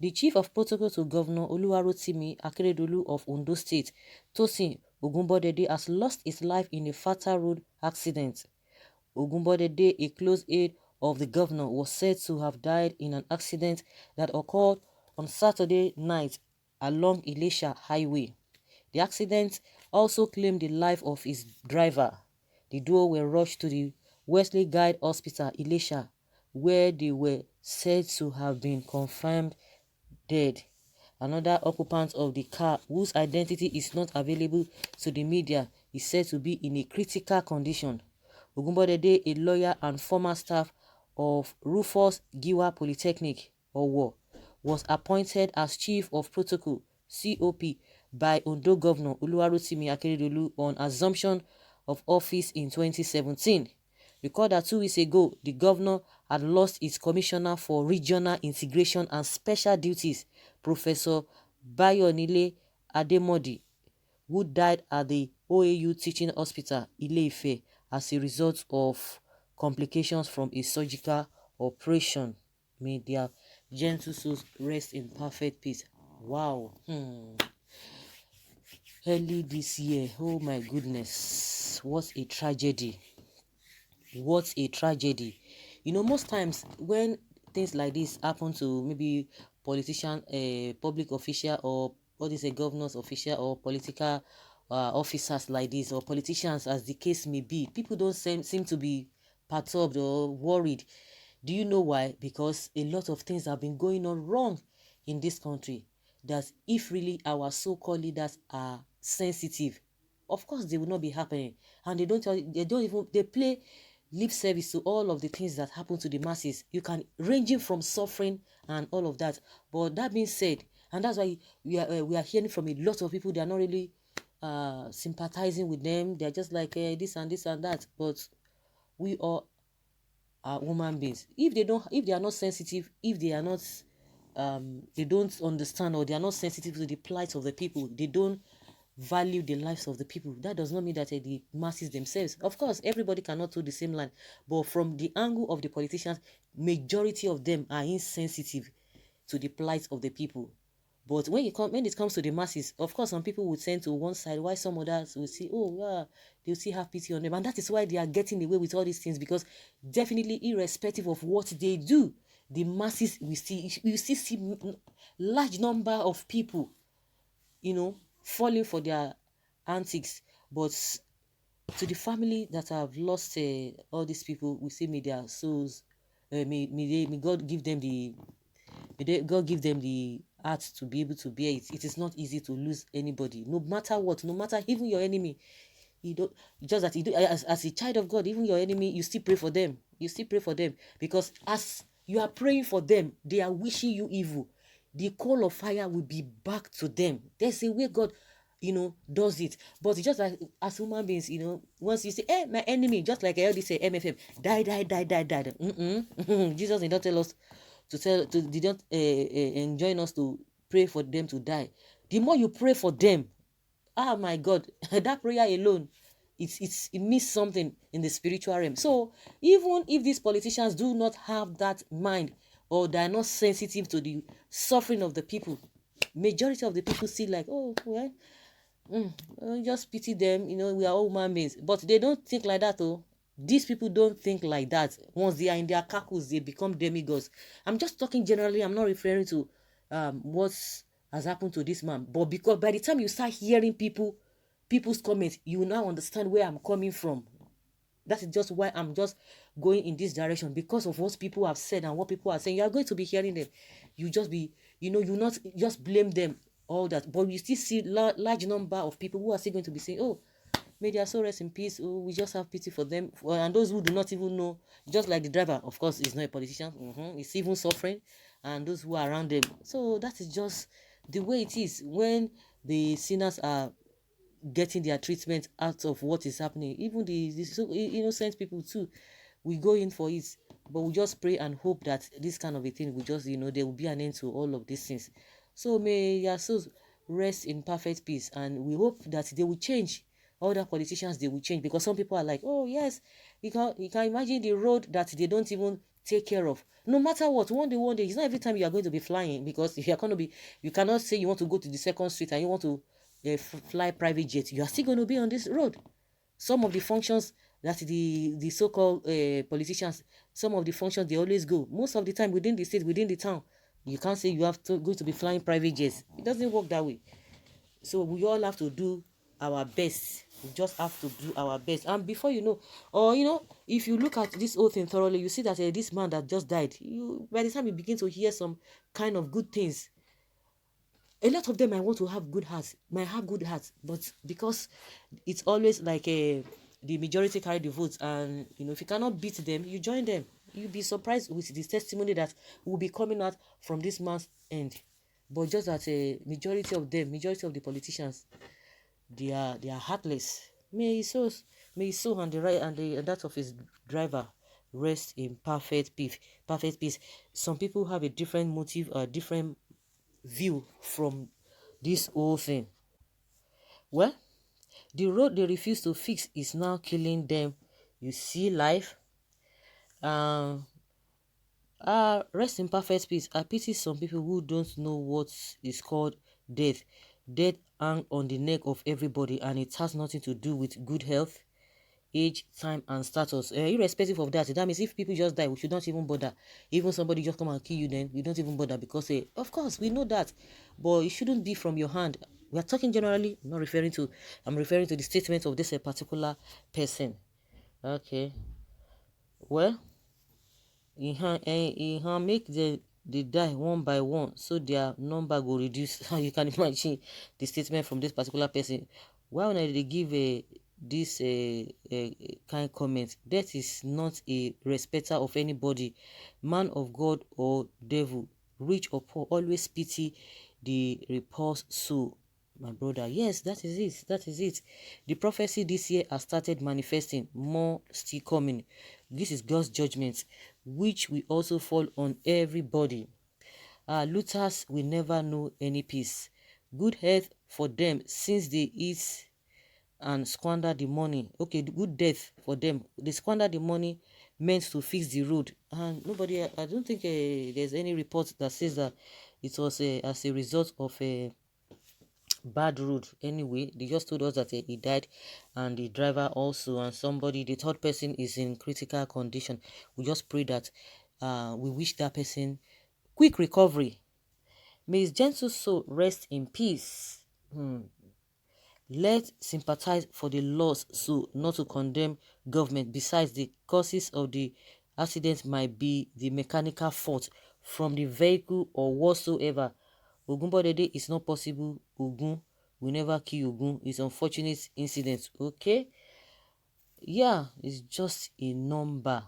The chief of protocol to Governor Oluwarotimi Akeredolu of Ondo State, Tosin Ogunbodede, has lost his life in a fatal road accident. Ogunbodede, a close aide of the governor, was said to have died in an accident that occurred on Saturday night along Ilesha Highway. The accident also claimed the life of his driver. The duo were rushed to the Wesley Guide Hospital, Ilesha, where they were said to have been confirmed dead. Another occupant of the car, whose identity is not available to the media, is said to be in a critical condition. Ogunbodede, a lawyer and former staff of Rufus Giwa Polytechnic, Owo, was appointed as Chief of Protocol (COP) by Ondo Governor Oluwarotimi Akeredolu on assumption of office in 2017. Recall that 2 weeks ago, the governor had lost his commissioner for regional integration and special duties, Professor Bayonile Ademodi, who died at the OAU Teaching Hospital, Ile-Ife, as a result of complications from a surgical operation. May their gentle souls rest in perfect peace. Wow. Early this year, oh my goodness, what a tragedy. What a tragedy. You know, most times when things like this happen to maybe politician, public official, or what is a governor's official, or political officers like this, or politicians as the case may be, people don't seem to be perturbed or worried. Do you know why? Because a lot of things have been going on wrong in this country, that if really our so-called leaders are sensitive, of course they will not be happening. And they don't even, they play lip service to all of the things that happen to the masses. You can, ranging from suffering and all of that. But that being said, and that's why we are hearing from a lot of people, they are not really sympathizing with them. They're just like this and this and that. But we all are human beings. If they are not sensitive, if they are not they don't understand, or they are not sensitive to the plight of the people, they don't value the lives of the people, that does not mean that the masses themselves, of course everybody cannot do the same line, but from the angle of the politicians, majority of them are insensitive to the plight of the people. But when it comes to the masses, of course some people would tend to one side, while some others will see, oh yeah, they'll still have pity on them. And that is why they are getting away with all these things, because definitely irrespective of what they do, the masses will still see large number of people, falling for their antics. But to the family that have lost all these people, we say may their souls, may God give them the God give them the heart to be able to bear it. It is not easy to lose anybody, no matter what, no matter even your enemy. You don't, just that you do, as a child of God, even your enemy, you still pray for them. You still pray for them, because as you are praying for them, they are wishing you evil. The coal of fire will be back to them. There's a way God, does it. But it's just like as human beings, once you say, hey, my enemy, just like I already say, MFM, die, die, die, die, die. Jesus did not tell us did not enjoin us to pray for them to die. The more you pray for them, oh my God, that prayer alone, it means something in the spiritual realm. So even if these politicians do not have that mind, or they are not sensitive to the suffering of the people, majority of the people see like, oh well, just pity them, we are all human beings. But they don't think like that. Oh, these people don't think like that. Once they are in their cackles, they become demigods. I'm just talking generally. I'm not referring to what has happened to this man. But because by the time you start hearing people's comments, you will now understand where I'm coming from. That is just why I'm just going in this direction, because of what people have said and what people are saying. You are going to be hearing them. You just be, you not just blame them, all that. But you still see large number of people who are still going to be saying, oh, may their soul rest in peace. Oh, we just have pity for them. And those who do not even know, just like the driver, of course, is not a politician. He's even suffering. And those who are around them. So that is just the way it is when the sinners are getting their treatment out of what is happening. Even the innocent people too, we go in for it. But we just pray and hope that this kind of a thing will just, there will be an end to all of these things. So may your souls rest in perfect peace. And we hope that they will change. Other politicians, they will change, because some people are like, oh yes, you can imagine the road that they don't even take care of. No matter what, one day, it's not every time you are going to be flying, because if you are going to be, you cannot say you want to go to the second street and you want to fly private jet. You are still going to be on this road. Some of the functions that the so-called politicians, some of the functions they always go, most of the time within the state, within the town. You can't say you have to go to be flying private jets. It doesn't work that way. So we all have to do our best. We just have to do our best. And before you know, or if you look at this whole thing thoroughly, you see that this man that just died, by the time you begin to hear some kind of good things, a lot of them might want to have good hearts, might have good hearts, but because it's always like the majority carry the votes, and if you cannot beat them, you join them. You'll be surprised with the testimony that will be coming out from this man's end. But just that a majority of the politicians, they are heartless. May his soul and the right and that of his driver rest in perfect peace. Perfect peace. Some people have a different motive, a different view from this whole thing. Well, the road they refuse to fix is now killing them. You see life. Rest in perfect peace. I pity some people who don't know what is called death. Death hang on the neck of everybody, and it has nothing to do with good health, age, time, and status. Irrespective of that means if people just die, we should not even bother. Even somebody just come and kill you, then we don't even bother, because of course we know that, but it shouldn't be from your hand. We are talking generally. I'm referring to the statement of this particular person. Okay, well, make the die one by one, so their number go reduce. How you can imagine the statement from this particular person. Why when they give this kind comment? Death is not a respecter of anybody, man of God or devil, rich or poor, always pity the repulsed soul. My brother, yes, that is it. The prophecy this year has started manifesting, more still coming. This is God's judgment, which will also fall on everybody. Looters will never know any peace. Good health for them, since they eat and squander the money. Okay, good death for them. They squander the money meant to fix the road, and nobody, I don't think there's any report that says that it was as a result of a bad road. Anyway, they just told us that he died, and the driver also, and somebody, the third person, is in critical condition. We just pray that we wish that person quick recovery. May his gentle soul rest in peace. Let's sympathize for the lost soul, not to condemn government. Besides, the causes of the accident might be the mechanical fault from the vehicle or whatsoever. Ogunbodede is not possible. Ogun will never kill Ogun. It's unfortunate incident. Okay? Yeah, it's just a number.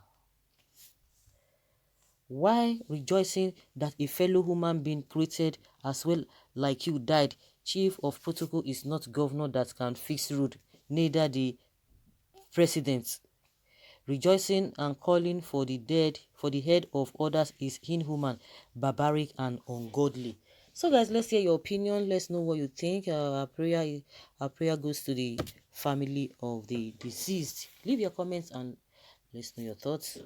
Why rejoicing that a fellow human being created as well like you died? Chief of protocol is not governor that can fix road, neither the president. Rejoicing and calling for the dead, for the head of others, is inhuman, barbaric, and ungodly. So guys, let's hear your opinion. Let's know what you think. Our prayer goes to the family of the deceased. Leave your comments and let's know your thoughts.